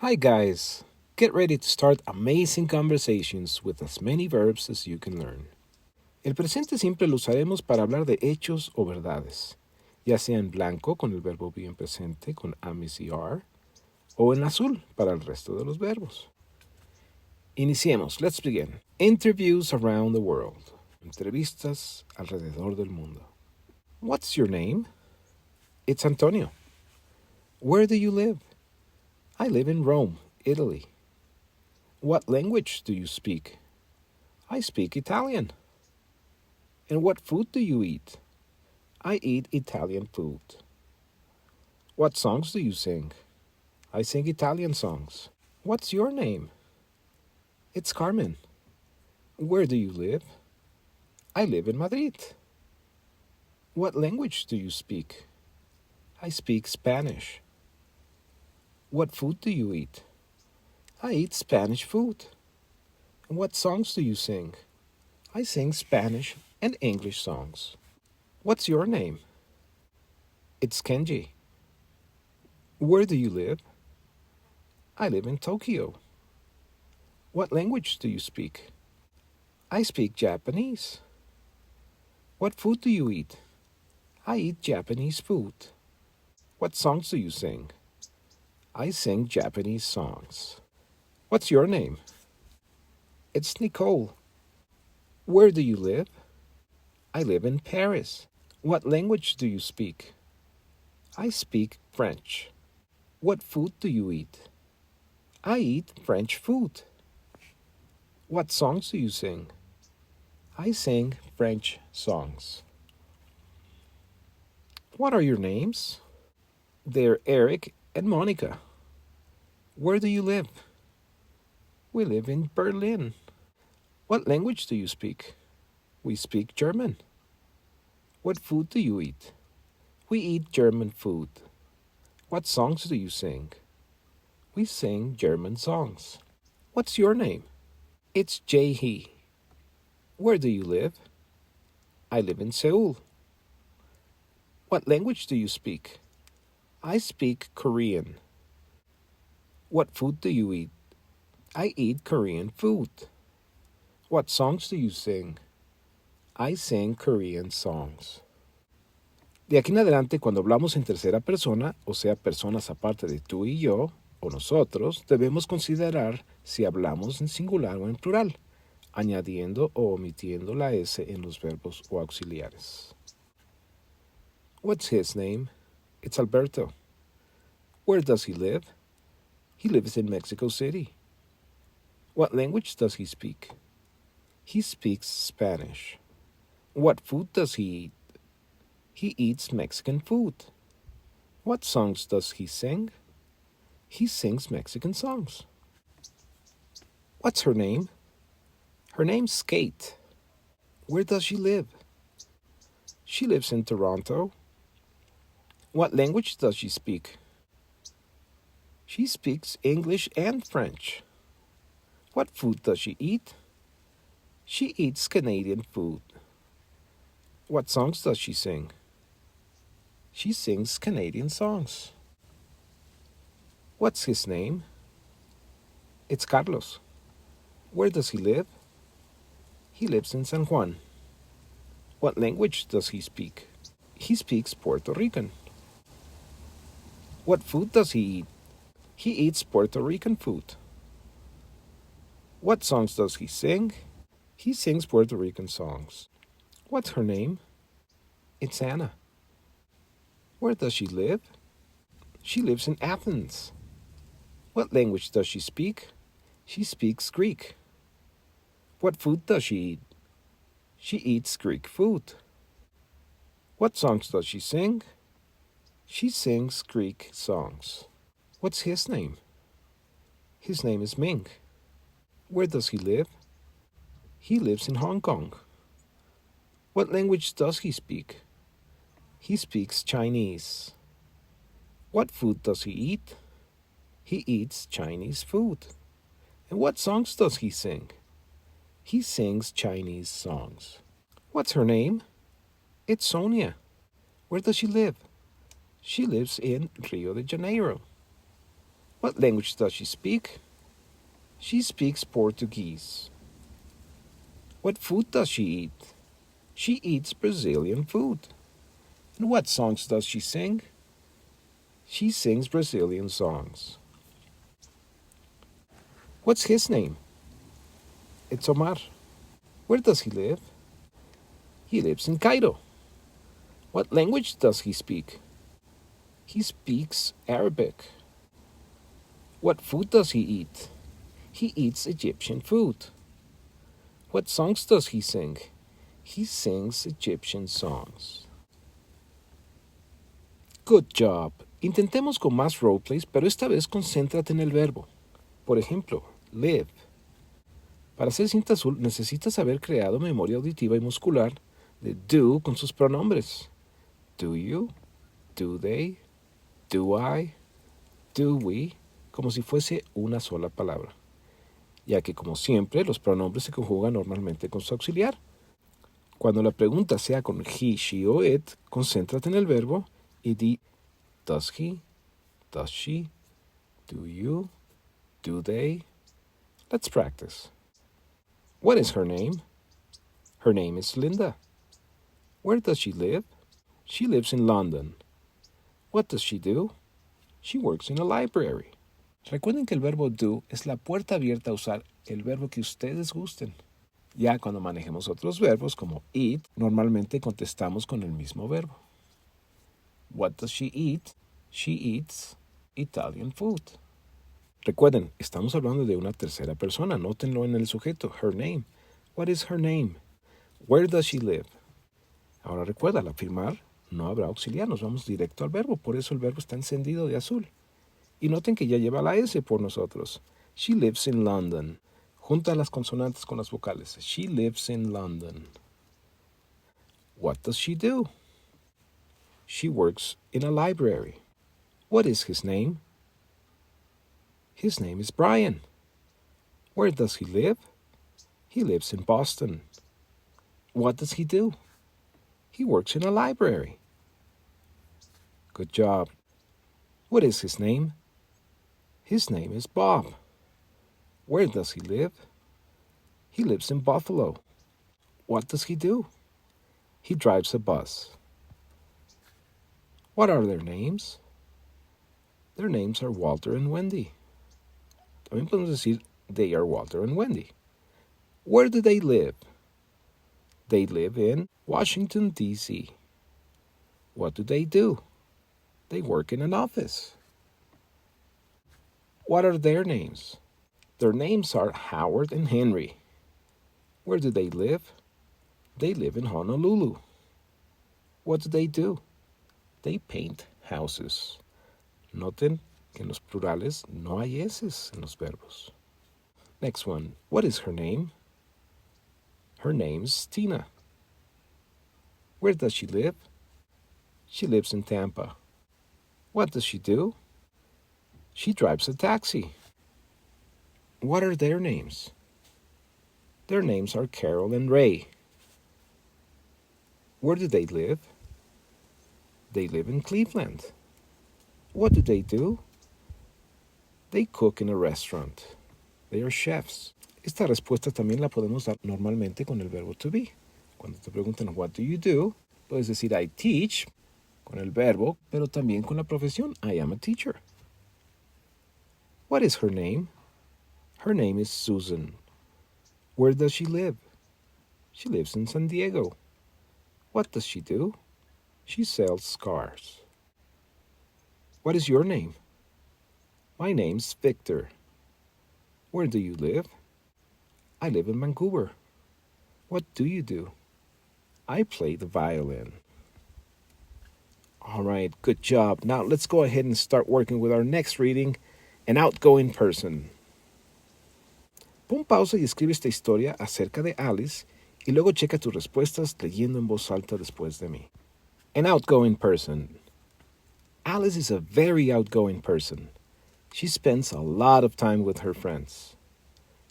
Hi, guys! Get ready to start amazing conversations with as many verbs as you can learn. El presente siempre lo usaremos para hablar de hechos o verdades, ya sea en blanco con el verbo be en presente con am, is, are, o en azul para el resto de los verbos. Iniciemos. Let's begin. Interviews around the world. Entrevistas alrededor del mundo. What's your name? It's Antonio. Where do you live? I live in Rome, Italy. What language do you speak? I speak Italian. And what food do you eat? I eat Italian food. What songs do you sing? I sing Italian songs. What's your name? It's Carmen. Where do you live? I live in Madrid. What language do you speak? I speak Spanish. What food do you eat? I eat Spanish food. And what songs do you sing? I sing Spanish and English songs. What's your name? It's Kenji. Where do you live? I live in Tokyo. What language do you speak? I speak Japanese. What food do you eat? I eat Japanese food. What songs do you sing? I sing Japanese songs. What's your name? It's Nicole. Where do you live? I live in Paris. What language do you speak? I speak French. What food do you eat? I eat French food. What songs do you sing? I sing French songs. What are your names? They're Eric and Monica. Where do you live? We live in Berlin. What language do you speak? We speak German. What food do you eat? We eat German food. What songs do you sing? We sing German songs. What's your name? It's Jae-hee. Where do you live? I live in Seoul. What language do you speak? I speak Korean. What food do you eat? I eat Korean food. What songs do you sing? I sing Korean songs. De aquí en adelante, cuando hablamos en tercera persona, o sea, personas aparte de tú y yo, o nosotros, debemos considerar si hablamos en singular o en plural, añadiendo o omitiendo la S en los verbos o auxiliares. What's his name? It's Alberto. Where does he live? He lives in Mexico City. What language does he speak? He speaks Spanish. What food does he eat? He eats Mexican food. What songs does he sing? He sings Mexican songs. What's her name? Her name's Kate. Where does she live? She lives in Toronto. What language does she speak? She speaks English and French. What food does she eat? She eats Canadian food. What songs does she sing? She sings Canadian songs. What's his name? It's Carlos. Where does he live? He lives in San Juan. What language does he speak? He speaks Puerto Rican. What food does he eat? He eats Puerto Rican food. What songs does he sing? He sings Puerto Rican songs. What's her name? It's Anna. Where does she live? She lives in Athens. What language does she speak? She speaks Greek. What food does she eat? She eats Greek food. What songs does she sing? She sings Greek songs. What's his name? His name is Ming. Where does he live? He lives in Hong Kong. What language does he speak? He speaks Chinese. What food does he eat? He eats Chinese food. And what songs does he sing? He sings Chinese songs. What's her name? It's Sonia. Where does she live? She lives in Rio de Janeiro. What language does she speak? She speaks Portuguese. What food does she eat? She eats Brazilian food. And what songs does she sing? She sings Brazilian songs. What's his name? It's Omar. Where does he live? He lives in Cairo. What language does he speak? He speaks Arabic. What food does he eat? He eats Egyptian food. What songs does he sing? He sings Egyptian songs. Good job. Intentemos con más roleplays, pero esta vez concéntrate en el verbo. Por ejemplo, live. Para hacer cinta azul necesitas haber creado memoria auditiva y muscular de do con sus pronombres. Do you? Do they? Do I? Do we? Como si fuese una sola palabra. Ya que, como siempre, los pronombres se conjugan normalmente con su auxiliar. Cuando la pregunta sea con he, she o it, concéntrate en el verbo y di does he, does she, do you, do they. Let's practice. What is her name? Her name is Linda. Where does she live? She lives in London. What does she do? She works in a library. Recuerden que el verbo do es la puerta abierta a usar el verbo que ustedes gusten. Ya cuando manejemos otros verbos como eat, normalmente contestamos con el mismo verbo. What does she eat? She eats Italian food. Recuerden, estamos hablando de una tercera persona. Nótenlo en el sujeto. Her name. What is her name? Where does she live? Ahora recuerda, al afirmar no habrá auxiliar. Nos vamos directo al verbo. Por eso el verbo está encendido de azul. Y noten que ya lleva la S por nosotros. She lives in London. Junta las consonantes con las vocales. She lives in London. What does she do? She works in a library. What is his name? His name is Brian. Where does he live? He lives in Boston. What does he do? He works in a library. Good job. What is his name? His name is Bob. Where does he live? He lives in Buffalo. What does he do? He drives a bus. What are their names? Their names are Walter and Wendy. También podemos decir, they are Walter and Wendy. Where do they live? They live in Washington, D.C. What do? They work in an office. What are their names? Their names are Howard and Henry. Where do they live? They live in Honolulu. What do? They paint houses. Noten que en los plurales no hay S's en los verbos. Next one. What is her name? Her name's Tina. Where does she live? She lives in Tampa. What does she do? She drives a taxi. What are their names? Their names are Carol and Ray. Where do they live? They live in Cleveland. What do? They cook in a restaurant. They are chefs. Esta respuesta también la podemos dar normalmente con el verbo to be. Cuando te preguntan what do you do, puedes decir I teach con el verbo, pero también con la profesión I am a teacher. What is her name? Her name is Susan. Where does she live? She lives in San Diego. What does she do? She sells cars. What is your name? My name's Victor. Where do you live? I live in Vancouver. What do? I play the violin. All right, good job. Now let's go ahead and start working with our next reading, An Outgoing Person. Pon pausa y escribe esta historia acerca de Alice y luego checa tus respuestas leyendo en voz alta después de mí. An outgoing person. Alice is a very outgoing person. She spends a lot of time with her friends.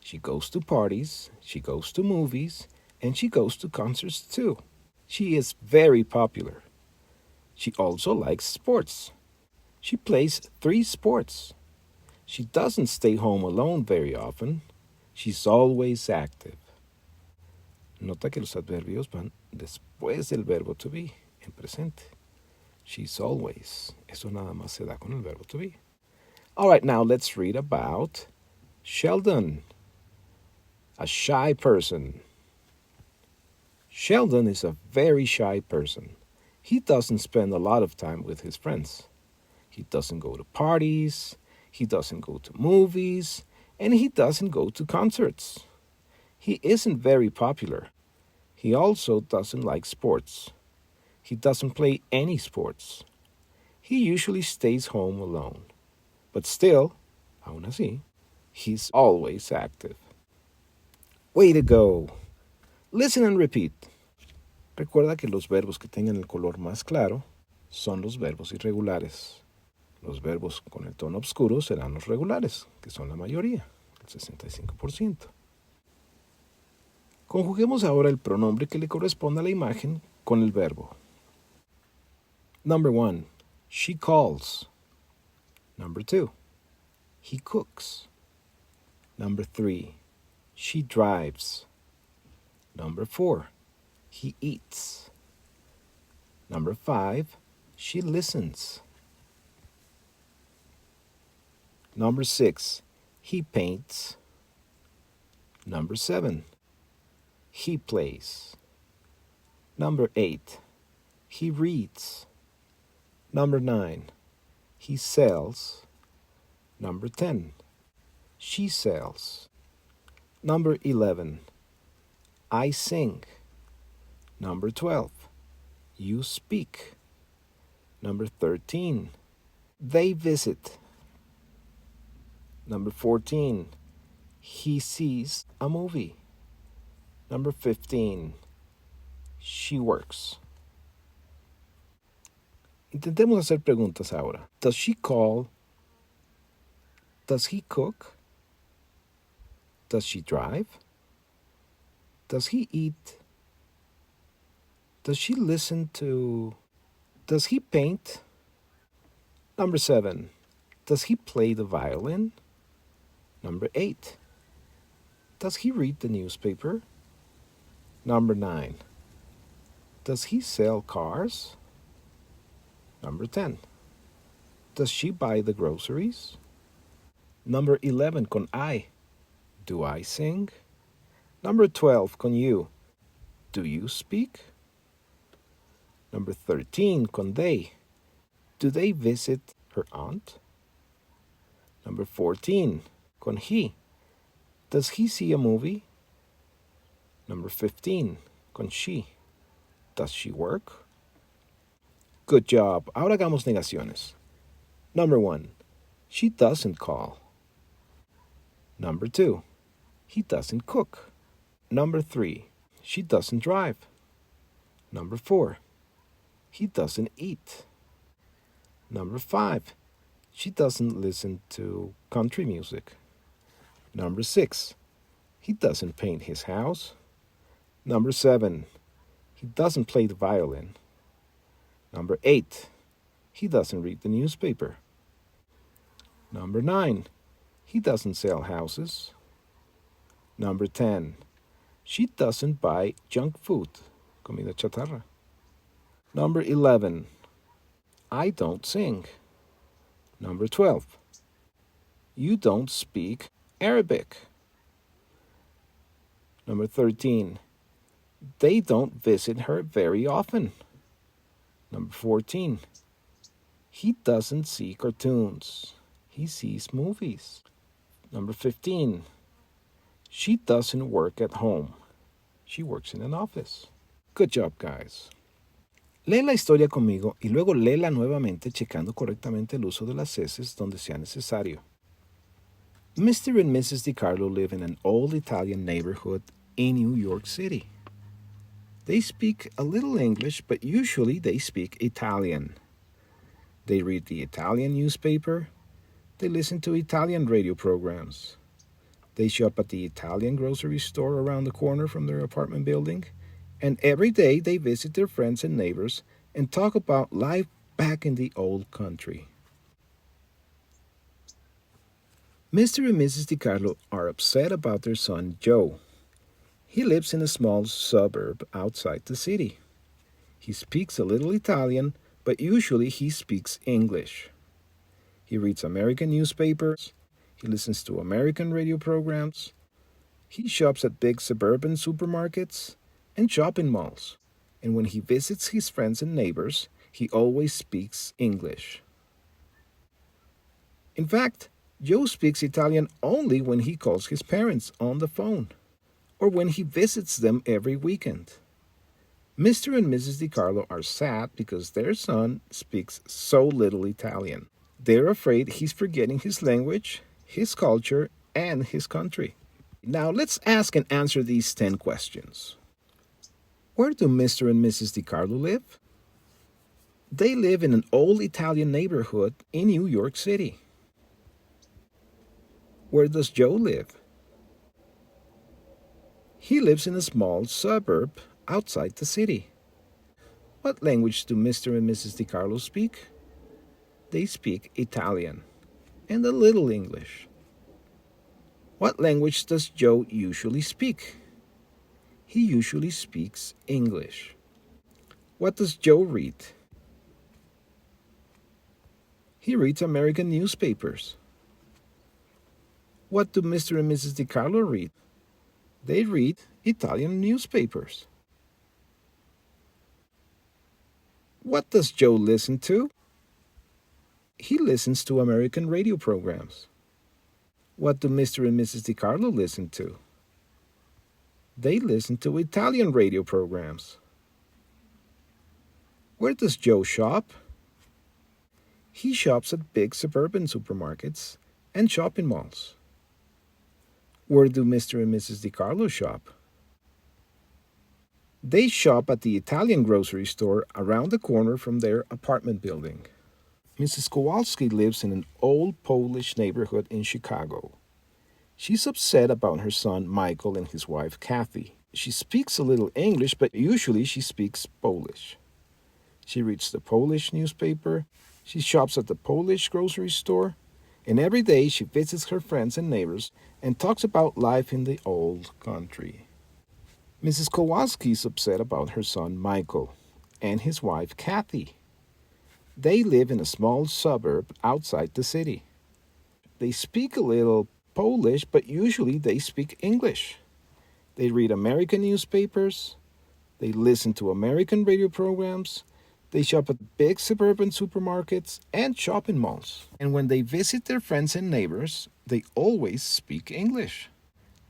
She goes to parties, she goes to movies, and she goes to concerts too. She is very popular. She also likes sports. She plays 3 sports. She doesn't stay home alone very often. She's always active. Nota que los adverbios van después del verbo to be, en presente. She's always. Eso nada más se da con el verbo to be. All right, now let's read about Sheldon, a shy person. Sheldon is a very shy person. He doesn't spend a lot of time with his friends. He doesn't go to parties, he doesn't go to movies, and he doesn't go to concerts. He isn't very popular. He also doesn't like sports. He doesn't play any sports. He usually stays home alone. But still, aún así, he's always active. Way to go! Listen and repeat. Recuerda que los verbos que tengan el color más claro son los verbos irregulares. Los verbos con el tono oscuro serán los regulares, que son la mayoría, el 65%. Conjuguemos ahora el pronombre que le corresponde a la imagen con el verbo. Number 1, she calls. Number 2, he cooks. Number 3, she drives. Number 4, he eats. Number 5, she listens. Number 6, he paints. Number 7, he plays. Number 8, he reads. Number 9, he sells. Number 10, she sells. Number 11, I sing. Number 12, you speak. Number 13, they visit. Number 14, he sees a movie. Number 15, she works. Intentemos hacer preguntas ahora. Does she call? Does he cook? Does she drive? Does he eat? Does she listen to? Does he paint? Number 7, does he play the violin? Number 8, does he read the newspaper? Number 9, does he sell cars? Number 10, does she buy the groceries? Number 11 con I, do I sing? Number 12 con you, do you speak? Number 13 con they, do they visit her aunt? Number 14 con he, does he see a movie? Number 15 con she, does she work? Good job. Ahora hagamos negaciones. Number 1, she doesn't call. Number 2, he doesn't cook. Number 3, she doesn't drive. Number 4, he doesn't eat. Number 5, she doesn't listen to country music. Number 6, he doesn't paint his house. Number 7, he doesn't play the violin. Number 8, he doesn't read the newspaper. Number 9, he doesn't sell houses. Number 10, she doesn't buy junk food, comida chatarra. Number 11, I don't sing. Number 12, you don't speak Arabic. Number 13, they don't visit her very often. Number 14, he doesn't see cartoons. He sees movies. Number 15, she doesn't work at home. She works in an office. Good job, guys. Lee la historia conmigo y luego léela nuevamente checando correctamente el uso de las heces donde sea necesario. Mr. and Mrs. DiCarlo live in an old Italian neighborhood in New York City. They speak a little English, but usually they speak Italian. They read the Italian newspaper. They listen to Italian radio programs. They shop at the Italian grocery store around the corner from their apartment building. And every day they visit their friends and neighbors and talk about life back in the old country. Mr. and Mrs. DiCarlo are upset about their son Joe. He lives in a small suburb outside the city. He speaks a little Italian, but usually he speaks English. He reads American newspapers, he listens to American radio programs, he shops at big suburban supermarkets and shopping malls. And when he visits his friends and neighbors, he always speaks English. In fact, Joe speaks Italian only when he calls his parents on the phone or when he visits them every weekend. Mr. and Mrs. DiCarlo are sad because their son speaks so little Italian. They're afraid he's forgetting his language, his culture, and his country. Now let's ask and answer these 10 questions. Where do Mr. and Mrs. DiCarlo live? They live in an old Italian neighborhood in New York City. Where does Joe live? He lives in a small suburb outside the city. What language do Mr. and Mrs. DiCarlo speak? They speak Italian and a little English. What language does Joe usually speak? He usually speaks English. What does Joe read? He reads American newspapers. What do Mr. and Mrs. DiCarlo read? They read Italian newspapers. What does Joe listen to? He listens to American radio programs. What do Mr. and Mrs. DiCarlo listen to? They listen to Italian radio programs. Where does Joe shop? He shops at big suburban supermarkets and shopping malls. Where do Mr. and Mrs. DiCarlo shop? They shop at the Italian grocery store around the corner from their apartment building. Mrs. Kowalski lives in an old Polish neighborhood in Chicago. She's upset about her son Michael and his wife Kathy. She speaks a little English, but usually she speaks Polish. She reads the Polish newspaper, she shops at the Polish grocery store, and every day she visits her friends and neighbors and talks about life in the old country. Mrs. Kowalski is upset about her son Michael and his wife Kathy. They live in a small suburb outside the city. They speak a little Polish, but usually they speak English. They read American newspapers, they listen to American radio programs, they shop at big suburban supermarkets and shopping malls. And when they visit their friends and neighbors, they always speak English.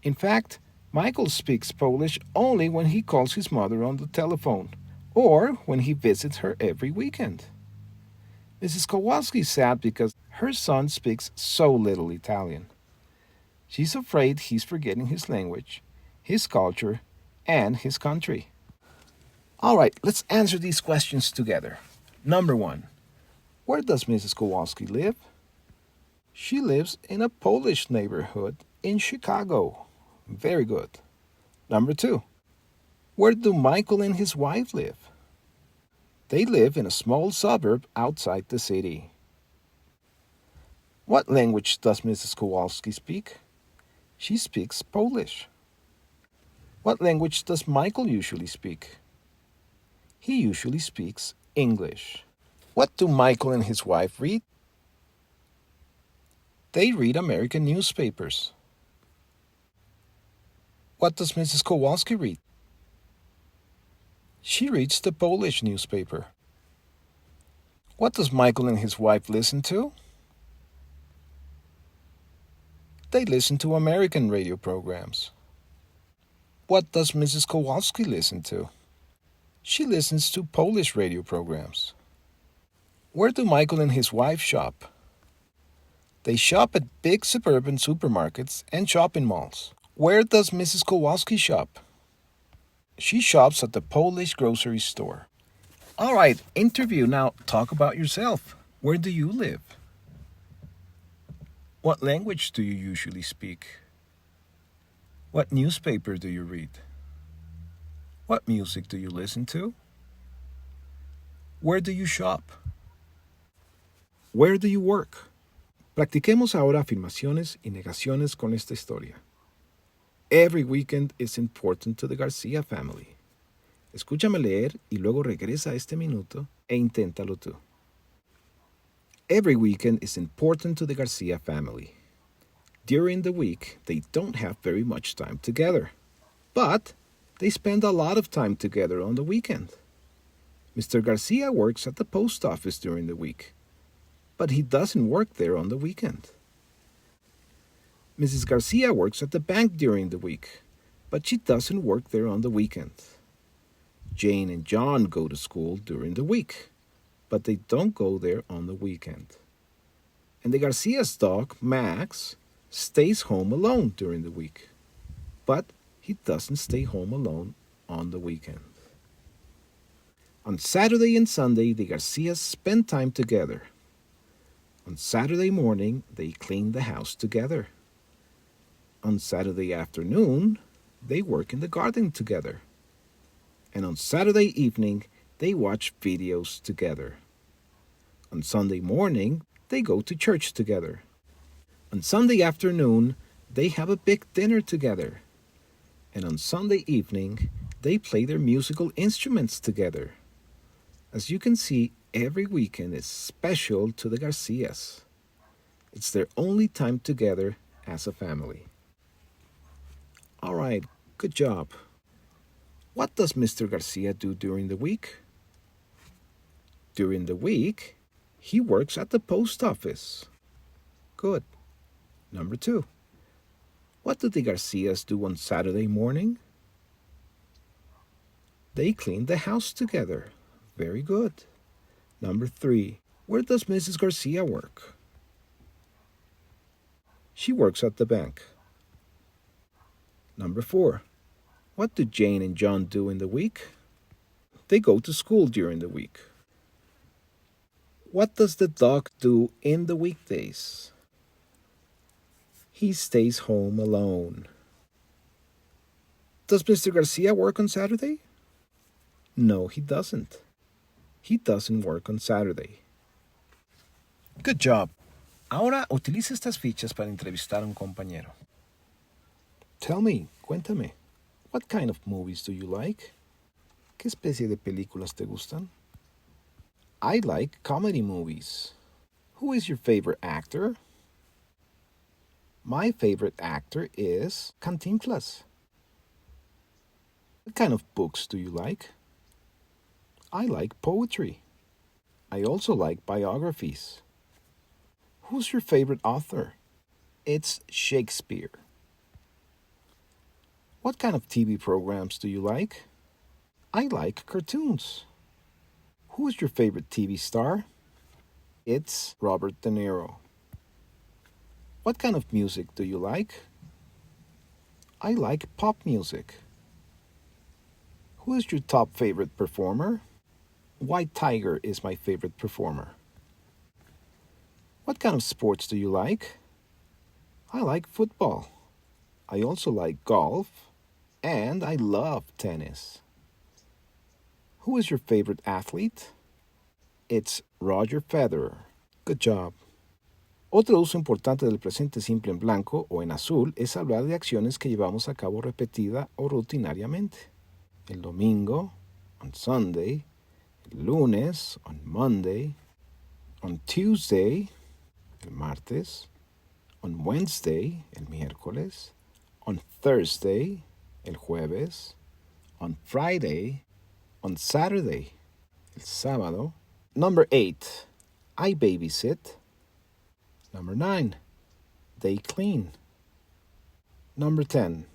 In fact, Michael speaks Polish only when he calls his mother on the telephone or when he visits her every weekend. Mrs. Kowalski is sad because her son speaks so little Italian. She's afraid he's forgetting his language, his culture, and his country. All right, let's answer these questions together. Number 1. Where does Mrs. Kowalski live? She lives in a Polish neighborhood in Chicago. Very good. Number 2. Where do Michael and his wife live? They live in a small suburb outside the city. What language does Mrs. Kowalski speak? She speaks Polish. What language does Michael usually speak? He usually speaks English. What do Michael and his wife read? They read American newspapers. What does Mrs. Kowalski read? She reads the Polish newspaper. What does Michael and his wife listen to? They listen to American radio programs. What does Mrs. Kowalski listen to? She listens to Polish radio programs. Where do Michael and his wife shop? They shop at big suburban supermarkets and shopping malls. Where does Mrs. Kowalski shop? She shops at the Polish grocery store. All right, interview. Now talk about yourself. Where do you live? What language do you usually speak? What newspaper do you read? What music do you listen to? Where do you shop? Where do you work? Practiquemos ahora afirmaciones y negaciones con esta historia. Every weekend is important to the Garcia family. Escúchame leer y luego regresa a este minuto e inténtalo tú. Every weekend is important to the Garcia family. During the week, they don't have very much time together, but they spend a lot of time together on the weekend. Mr. Garcia works at the post office during the week, but he doesn't work there on the weekend. Mrs. Garcia works at the bank during the week, but she doesn't work there on the weekend. Jane and John go to school during the week, but they don't go there on the weekend. And the Garcia's dog, Max, stays home alone during the week, but he doesn't stay home alone on the weekend. On Saturday and Sunday, the Garcias spend time together. On Saturday morning, they clean the house together. On Saturday afternoon, they work in the garden together. And on Saturday evening, they watch videos together. On Sunday morning, they go to church together. On Sunday afternoon, they have a big dinner together. And on Sunday evening, they play their musical instruments together. As you can see, every weekend is special to the Garcias. It's their only time together as a family. All right, good job. What does Mr. Garcia do during the week? During the week, he works at the post office. Good. Number 2. What do the Garcias do on Saturday morning? They clean the house together. Very good. Number 3. Where does Mrs. Garcia work? She works at the bank. Number 4. What do Jane and John do in the week? They go to school during the week. What does the dog do in the weekdays? He stays home alone. Does Mr. Garcia work on Saturday? No, he doesn't. He doesn't work on Saturday. Good job. Ahora utiliza estas fichas para entrevistar a un compañero. Tell me, cuéntame, what kind of movies do you like? ¿Qué especie de películas te gustan? I like comedy movies. Who is your favorite actor? My favorite actor is Cantinflas. What kind of books do you like? I like poetry. I also like biographies. Who's your favorite author? It's Shakespeare. What kind of TV programs do you like? I like cartoons. Who is your favorite TV star? It's Robert De Niro. What kind of music do you like? I like pop music. Who is your top favorite performer? White Tiger is my favorite performer. What kind of sports do you like? I like football. I also like golf, and I love tennis. Who is your favorite athlete? It's Roger Federer. Good job. Otro uso importante del presente simple en blanco o en azul es hablar de acciones que llevamos a cabo repetida o rutinariamente. El domingo, on Sunday. El lunes, on Monday. On Tuesday, el martes. On Wednesday, el miércoles. On Thursday, el jueves. On Friday. On Saturday, el sábado. Number 8, I babysit. Number 9, they clean. Number 10,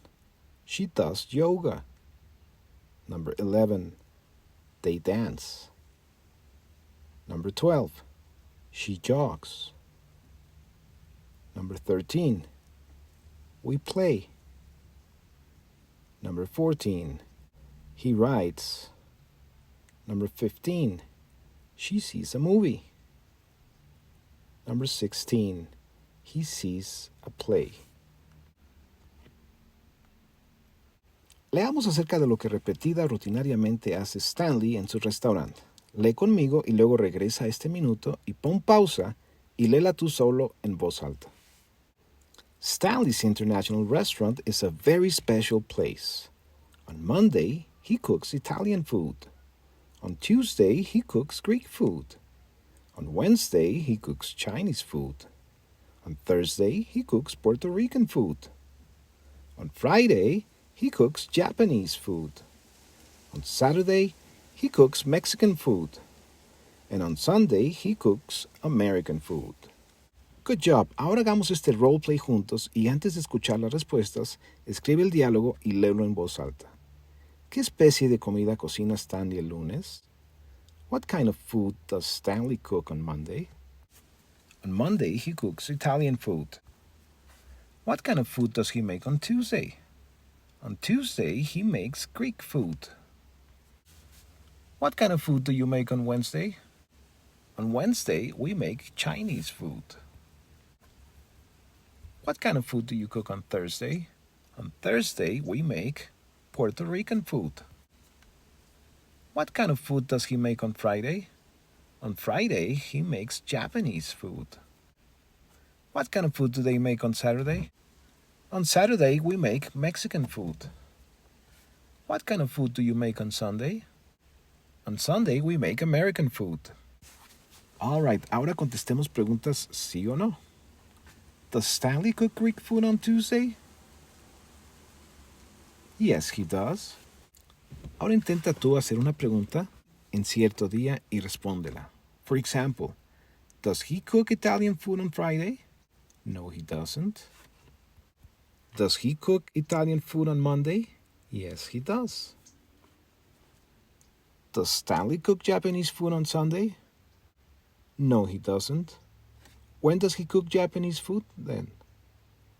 she does yoga. Number 11, they dance. Number 12, she jogs. Number 13, we play. Number 14, he writes. Number 15, she sees a movie. Number 16, he sees a play. Leamos acerca de lo que repetida rutinariamente hace Stanley en su restaurante. Lee conmigo y luego regresa a este minuto y pon pausa y léela tú solo en voz alta. Stanley's International Restaurant is a very special place. On Monday, he cooks Italian food. On Tuesday, he cooks Greek food. On Wednesday, he cooks Chinese food. On Thursday, he cooks Puerto Rican food. On Friday, he cooks Japanese food. On Saturday, he cooks Mexican food. And on Sunday, he cooks American food. Good job. Ahora hagamos este roleplay juntos y antes de escuchar las respuestas, escribe el diálogo y léelo en voz alta. ¿Qué especie de comida cocina Stanley el lunes? What kind of food does Stanley cook on Monday? On Monday, he cooks Italian food. What kind of food does he make on Tuesday? On Tuesday, he makes Greek food. What kind of food do you make on Wednesday? On Wednesday, we make Chinese food. What kind of food do you cook on Thursday? On Thursday, we make Puerto Rican food. What kind of food does he make on Friday? On Friday, he makes Japanese food. What kind of food do they make on Saturday? On Saturday, we make Mexican food. What kind of food do you make on Sunday? On Sunday, we make American food. All right, ahora contestemos preguntas sí o no. Does Stanley cook Greek food on Tuesday? Yes, he does. Ahora intenta tú hacer una pregunta en cierto día y respóndela. For example, does he cook Italian food on Friday? No, he doesn't. Does he cook Italian food on Monday? Yes, he does. Does Stanley cook Japanese food on Sunday? No, he doesn't. When does he cook Japanese food, then?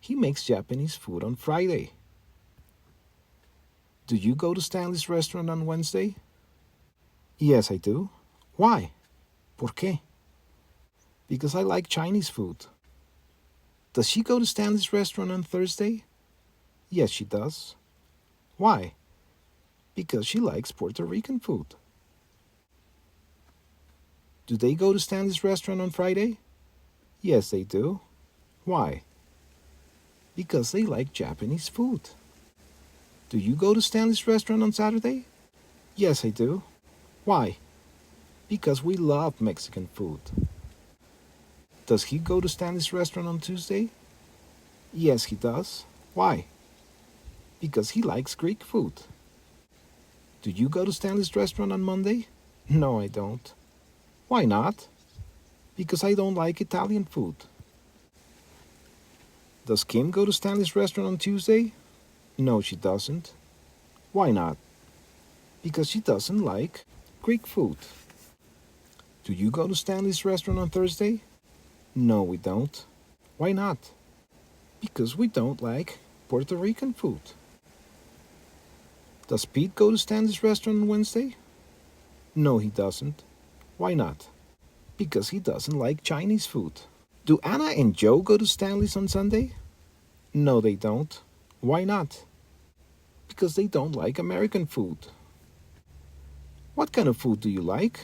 He makes Japanese food on Friday. Do you go to Stanley's restaurant on Wednesday? Yes, I do. Why? ¿Por qué? Because I like Chinese food. Does she go to Stanley's restaurant on Thursday? Yes, she does. Why? Because she likes Puerto Rican food. Do they go to Stanley's restaurant on Friday? Yes, they do. Why? Because they like Japanese food. Do you go to Stanley's restaurant on Saturday? Yes, I do. Why? Because we love Mexican food. Does he go to Stanley's restaurant on Tuesday? Yes, he does. Why? Because he likes Greek food. Do you go to Stanley's restaurant on Monday? No, I don't. Why not? Because I don't like Italian food. Does Kim go to Stanley's restaurant on Tuesday? No, she doesn't. Why not? Because she doesn't like Greek food. Do you go to Stanley's restaurant on Thursday? No, we don't. Why not? Because we don't like Puerto Rican food. Does Pete go to Stanley's restaurant on Wednesday? No, he doesn't. Why not? Because he doesn't like Chinese food. Do Anna and Joe go to Stanley's on Sunday? No, they don't. Why not? Because they don't like American food. What kind of food do you like?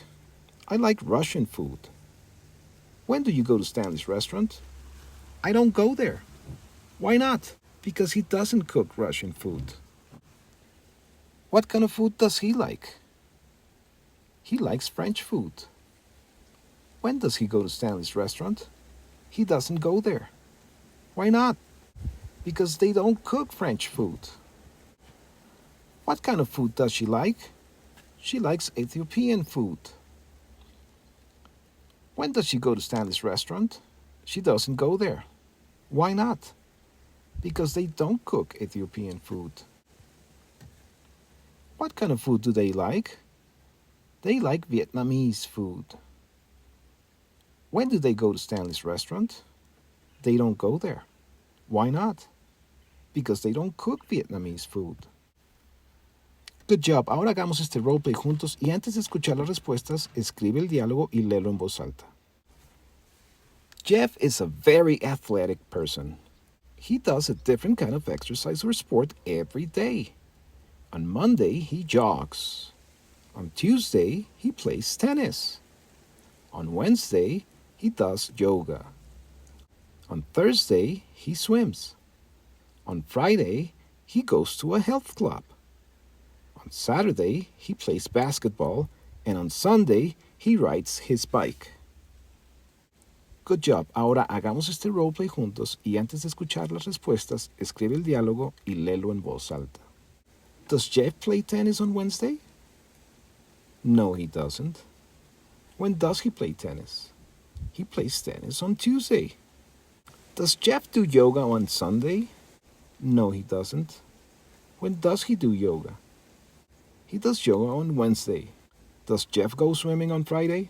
I like Russian food. When do you go to Stanley's restaurant? I don't go there. Why not? Because he doesn't cook Russian food. What kind of food does he like? He likes French food. When does he go to Stanley's restaurant? He doesn't go there. Why not? Because they don't cook French food. What kind of food does she like? She likes Ethiopian food. When does she go to Stanley's restaurant? She doesn't go there. Why not? Because they don't cook Ethiopian food. What kind of food do they like? They like Vietnamese food. When do they go to Stanley's restaurant? They don't go there. Why not? Because they don't cook Vietnamese food. Good job. Ahora hagamos este roleplay juntos y antes de escuchar las respuestas, escribe el diálogo y léelo en voz alta. Jeff is a very athletic person. He does a different kind of exercise or sport every day. On Monday, he jogs. On Tuesday, he plays tennis. On Wednesday, He does yoga. On Thursday, he swims. On Friday, he goes to a health club. On Saturday, he plays basketball, and on Sunday, he rides his bike. Good job. Ahora hagamos este roleplay juntos y antes de escuchar las respuestas, escribe el diálogo y léelo en voz alta. Does Jeff play tennis on Wednesday? No, he doesn't. When does he play tennis? He plays tennis on Tuesday. Does Jeff do yoga on Sunday? No, he doesn't. When does he do yoga? He does yoga on Wednesday. Does Jeff go swimming on Friday?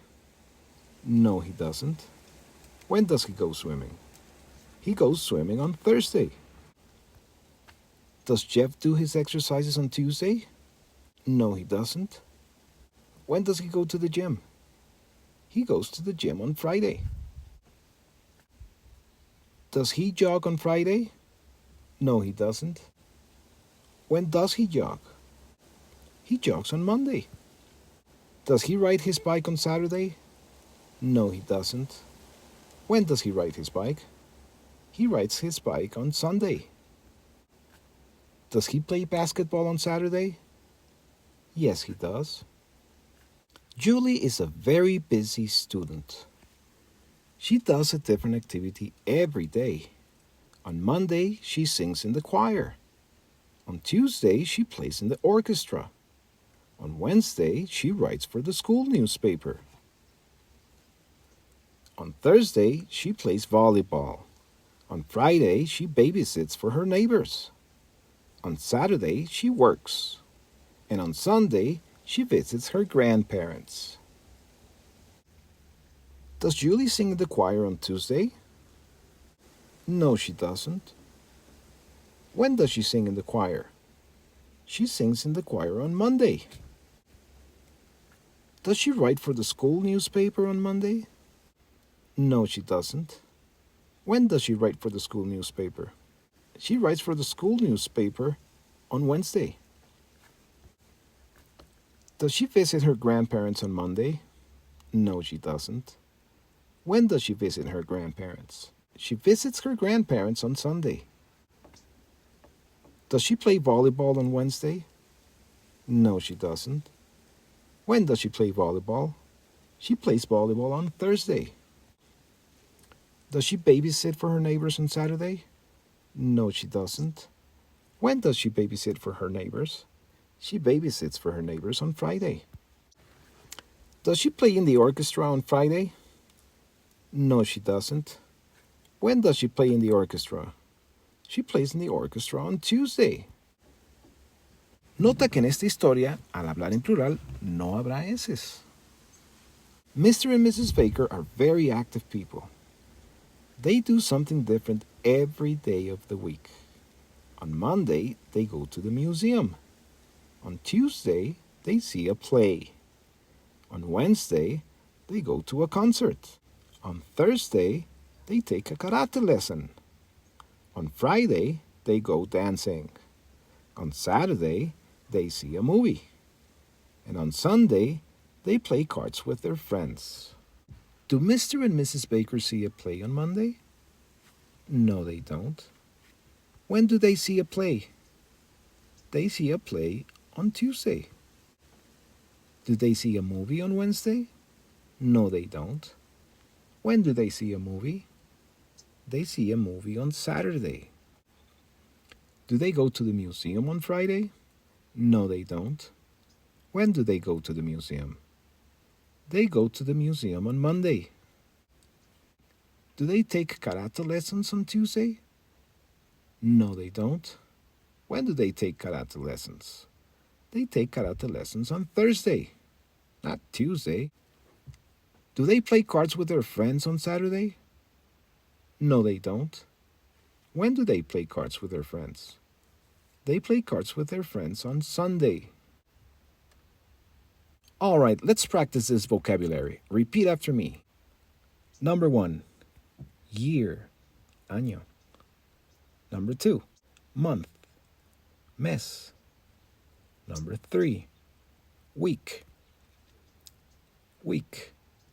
No, he doesn't. When does he go swimming? He goes swimming on Thursday. Does Jeff do his exercises on Tuesday? No, he doesn't. When does he go to the gym? He goes to the gym on Friday. Does he jog on Friday? No, he doesn't. When does he jog? He jogs on Monday. Does he ride his bike on Saturday? No, he doesn't. When does he ride his bike? He rides his bike on Sunday. Does he play basketball on Saturday? Yes, he does. Julie is a very busy student. She does a different activity every day. On Monday, she sings in the choir. On Tuesday, she plays in the orchestra. On Wednesday, she writes for the school newspaper. On Thursday, she plays volleyball. On Friday, she babysits for her neighbors. On Saturday, she works. And on Sunday, she visits her grandparents. Does Julie sing in the choir on Tuesday? No, she doesn't. When does she sing in the choir? She sings in the choir on Monday. Does she write for the school newspaper on Monday? No, she doesn't. When does she write for the school newspaper? She writes for the school newspaper on Wednesday. Does she visit her grandparents on Monday? No, she doesn't. When does she visit her grandparents? She visits her grandparents on Sunday. Does she play volleyball on Wednesday? No, she doesn't. When does she play volleyball? She plays volleyball on Thursday. Does she babysit for her neighbors on Saturday? No, she doesn't. When does she babysit for her neighbors? She babysits for her neighbors on Friday. Does she play in the orchestra on Friday? No, she doesn't. When does she play in the orchestra? She plays in the orchestra on Tuesday. Nota que en esta historia, al hablar en plural, no habrá eses. Mr. and Mrs. Baker are very active people. They do something different every day of the week. On Monday, they go to the museum. On Tuesday, they see a play. On Wednesday, they go to a concert. On Thursday, they take a karate lesson. On Friday, they go dancing. On Saturday, they see a movie. And on Sunday, they play cards with their friends. Do Mr. and Mrs. Baker see a play on Monday? No, they don't. When do they see a play? They see a play on Tuesday. Do they see a movie on Wednesday? No, they don't. When do they see a movie? They see a movie on Saturday. Do they go to the museum on Friday? No, they don't. When do they go to the museum? They go to the museum on Monday. Do they take karate lessons on Tuesday? No, they don't. When do they take karate lessons? They take karate lessons on Thursday, not Tuesday. Do they play cards with their friends on Saturday? No, they don't. When do they play cards with their friends? They play cards with their friends on Sunday. All right, let's practice this vocabulary. Repeat after me. Number 1, year, año. Number 2, month, mes. Number 3, week,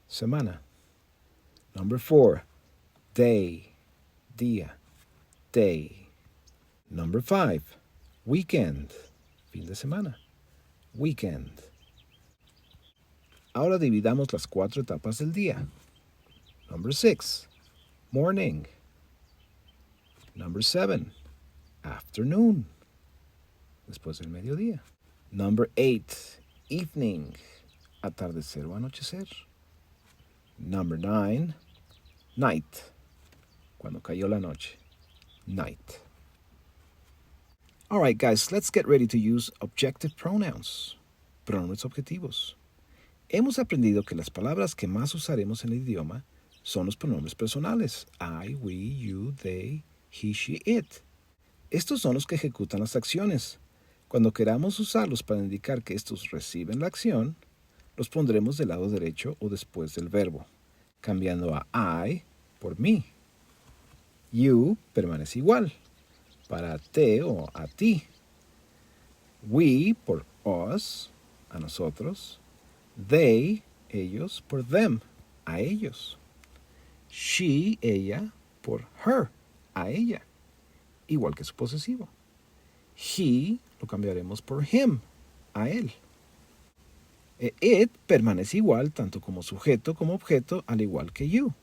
semana. Number 4, day, día, day. Number 5, weekend, fin de semana, weekend. Ahora dividamos las 4 etapas del día. Number 6, morning. Number 7, afternoon, después del mediodía. Number 8, evening, atardecer o anochecer. Number 9, night, cuando cayó la noche, night. Alright guys, let's get ready to use objective pronouns, pronombres objetivos. Hemos aprendido que las palabras que más usaremos en el idioma son los pronombres personales, I, we, you, they, he, she, it. Estos son los que ejecutan las acciones. Cuando queramos usarlos para indicar que estos reciben la acción, los pondremos del lado derecho o después del verbo, cambiando a I por me. You permanece igual, para te o a ti. We por us, a nosotros. They, ellos, por them, a ellos. She, ella, por her, a ella, igual que su posesivo. He lo cambiaremos por him, a él. It permanece igual tanto como sujeto como objeto, al igual que you.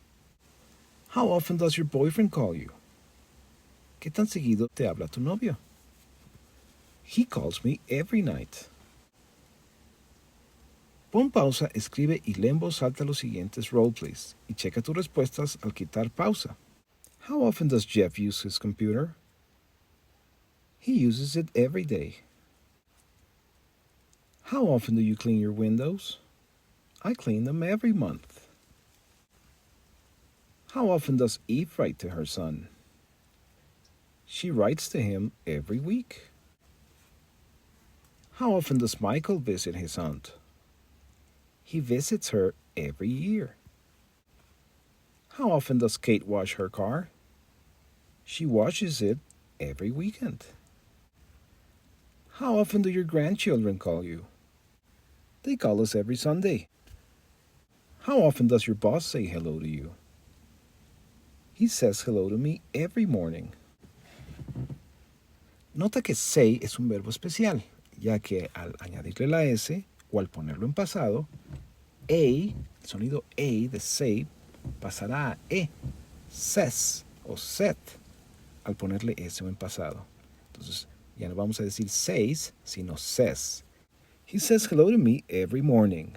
How often does your boyfriend call you? ¿Qué tan seguido te habla tu novio? He calls me every night. Pon pausa, escribe y lee en voz alta los siguientes roleplays y checa tus respuestas al quitar pausa. How often does Jeff use his computer? He uses it every day. How often do you clean your windows? I clean them every month. How often does Eve write to her son? She writes to him every week. How often does Michael visit his aunt? He visits her every year. How often does Kate wash her car? She washes it every weekend. How often do your grandchildren call you? They call us every Sunday. How often does your boss say hello to you? He says hello to me every morning. Nota que say es un verbo especial, ya que al añadirle la S o al ponerlo en pasado, el sonido A de say pasará a E, says o said, al ponerle S o en pasado. Entonces, ya no vamos a decir says, sino says. He says hello to me every morning.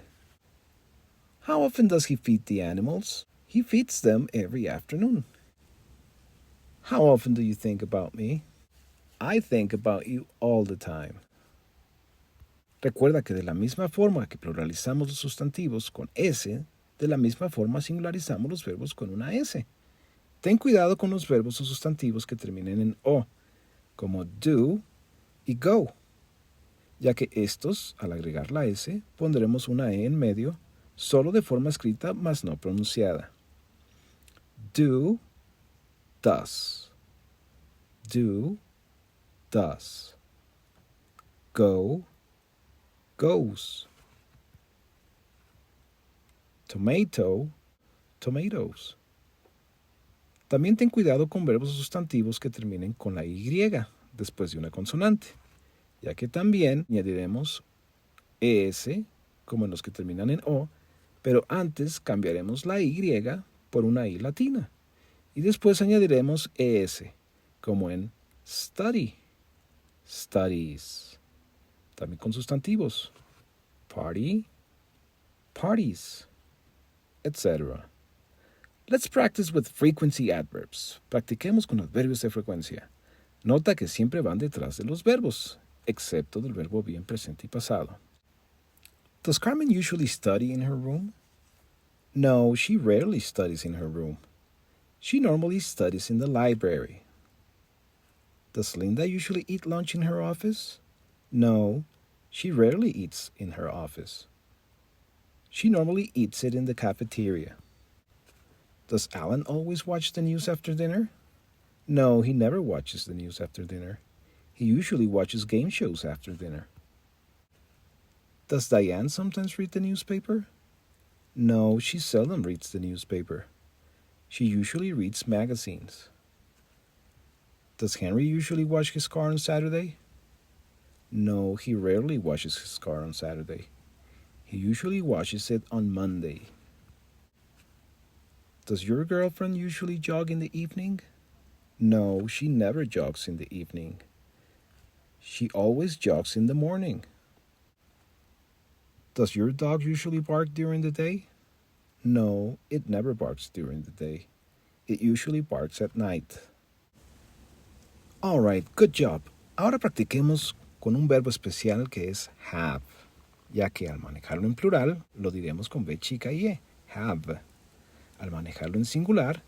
How often does he feed the animals? He feeds them every afternoon. How often do you think about me? I think about you all the time. Recuerda que de la misma forma que pluralizamos los sustantivos con S, de la misma forma singularizamos los verbos con una S. Ten cuidado con los verbos o sustantivos que terminen en O, como do y go, ya que estos, al agregar la S, pondremos una E en medio, solo de forma escrita, mas no pronunciada. Do, does. Do, does. Go, goes. Tomato, tomatoes. También ten cuidado con verbos o sustantivos que terminen con la Y después de una consonante, ya que también añadiremos ES como en los que terminan en O, pero antes cambiaremos la Y por una I latina y después añadiremos ES como en study, studies. También con sustantivos, party, parties, etc. Let's practice with frequency adverbs. Practiquemos con adverbios de frecuencia. Nota que siempre van detrás de los verbos, excepto del verbo bien presente y pasado. Does Carmen usually study in her room? No, she rarely studies in her room. She normally studies in the library. Does Linda usually eat lunch in her office? No, she rarely eats in her office. She normally eats it in the cafeteria. Does Alan always watch the news after dinner? No, he never watches the news after dinner. He usually watches game shows after dinner. Does Diane sometimes read the newspaper? No, she seldom reads the newspaper. She usually reads magazines. Does Henry usually wash his car on Saturday? No, he rarely washes his car on Saturday. He usually washes it on Monday. Does your girlfriend usually jog in the evening? No, she never jogs in the evening. She always jogs in the morning. Does your dog usually bark during the day? No, it never barks during the day. It usually barks at night. Alright, good job. Ahora practiquemos con un verbo especial que es have, ya que al manejarlo en plural lo diremos con V chica y E, have. Al manejarlo en singular,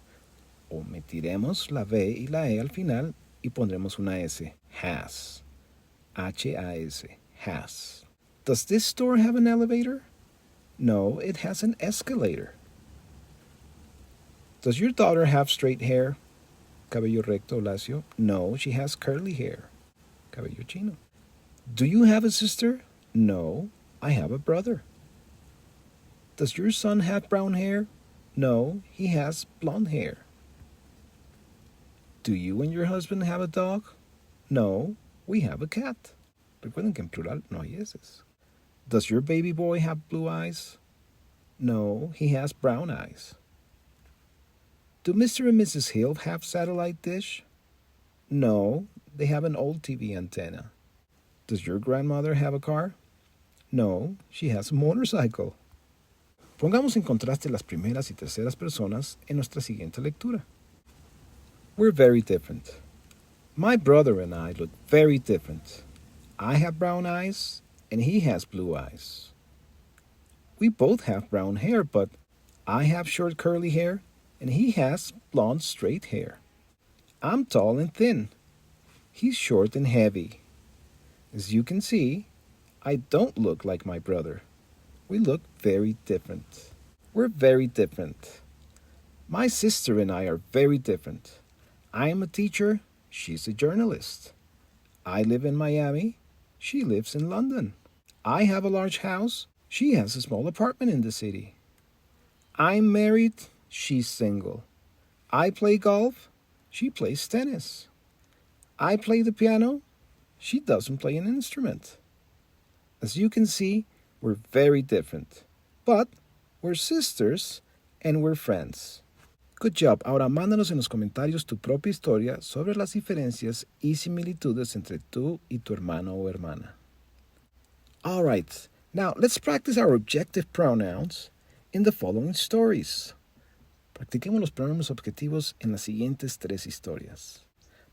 omitiremos la V y la E al final y pondremos una S, has. H-A-S, has. Does this store have an elevator? No, it has an escalator. Does your daughter have straight hair? Cabello recto, lacio? No, she has curly hair. Cabello chino. Do you have a sister? No, I have a brother. Does your son have brown hair? No, he has blonde hair. Do you and your husband have a dog? No, we have a cat. Recuerden que en plural no hay eses. Does your baby boy have blue eyes? No, he has brown eyes. Do Mr. and Mrs. Hill have satellite dish? No, they have an old TV antenna. Does your grandmother have a car? No, she has a motorcycle. Pongamos en contraste las primeras y terceras personas en nuestra siguiente lectura. We're very different. My brother and I look very different. I have brown eyes, and he has blue eyes. We both have brown hair, but I have short curly hair, and he has blonde straight hair. I'm tall and thin. He's short and heavy. As you can see, I don't look like my brother. We look very different. We're very different. My sister and I are very different. I am a teacher, she's a journalist. I live in Miami, she lives in London. I have a large house, she has a small apartment in the city. I'm married, she's single. I play golf, she plays tennis. I play the piano, she doesn't play an instrument. As you can see, we're very different, but we're sisters and we're friends. Good job. Ahora mándanos en los comentarios tu propia historia sobre las diferencias y similitudes entre tú y tu hermano o hermana. Alright, now let's practice our objective pronouns in the following stories. Practiquemos los pronombres objetivos en las siguientes tres historias.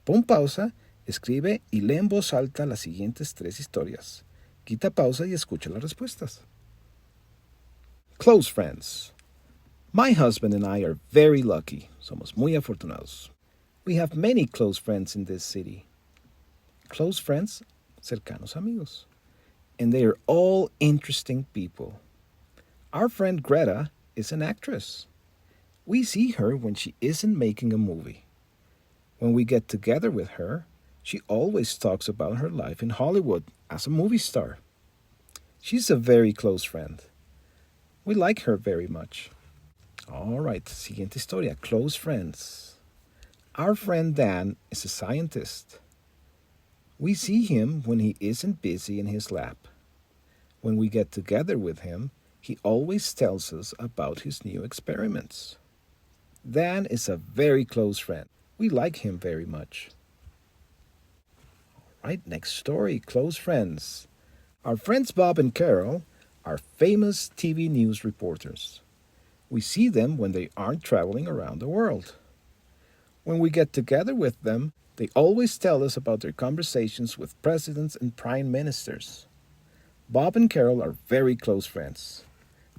Pon pausa, escribe y lee en voz alta las siguientes tres historias. Quita pausa y escucha las respuestas. Close friends. My husband and I are very lucky. Somos muy afortunados. We have many close friends in this city. Close friends, cercanos amigos. And they are all interesting people. Our friend Greta is an actress. We see her when she isn't making a movie. When we get together with her, she always talks about her life in Hollywood as a movie star. She's a very close friend. We like her very much. All right, siguiente historia, close friends. Our friend Dan is a scientist. We see him when he isn't busy in his lab. When we get together with him, he always tells us about his new experiments. Dan is a very close friend. We like him very much. All right, next story, close friends. Our friends Bob and Carol are famous TV news reporters. We see them when they aren't traveling around the world. When we get together with them, they always tell us about their conversations with presidents and prime ministers. Bob and Carol are very close friends.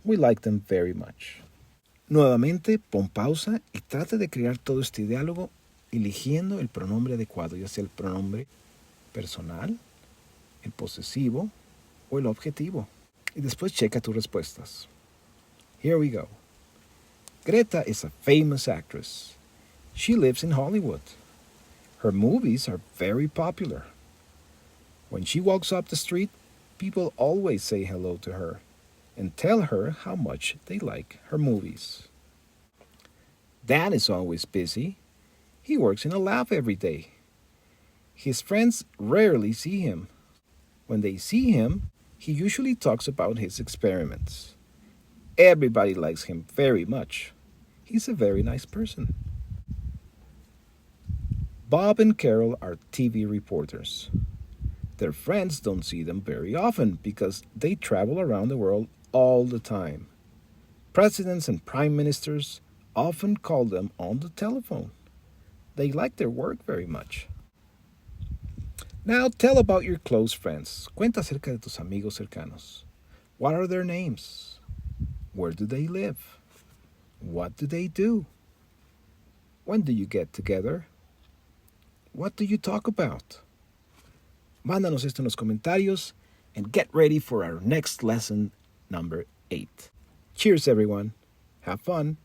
We like them very much. Nuevamente, pon pausa y trata de crear todo este diálogo eligiendo el pronombre adecuado, ya sea el pronombre personal, el posesivo o el objetivo. Y después checa tus respuestas. Here we go. Greta is a famous actress. She lives in Hollywood. Her movies are very popular. When she walks up the street, people always say hello to her and tell her how much they like her movies. Dan is always busy. He works in a lab every day. His friends rarely see him. When they see him, he usually talks about his experiments. Everybody likes him very much. He's a very nice person. Bob and Carol are TV reporters. Their friends don't see them very often because they travel around the world all the time. Presidents and prime ministers often call them on the telephone. They like their work very much. Now tell about your close friends. Cuenta acerca de tus amigos cercanos. What are their names? Where do they live? What do they do? When do you get together? What do you talk about? Mándanos esto en los comentarios and get ready for our next lesson, number 8. Cheers, everyone. Have fun.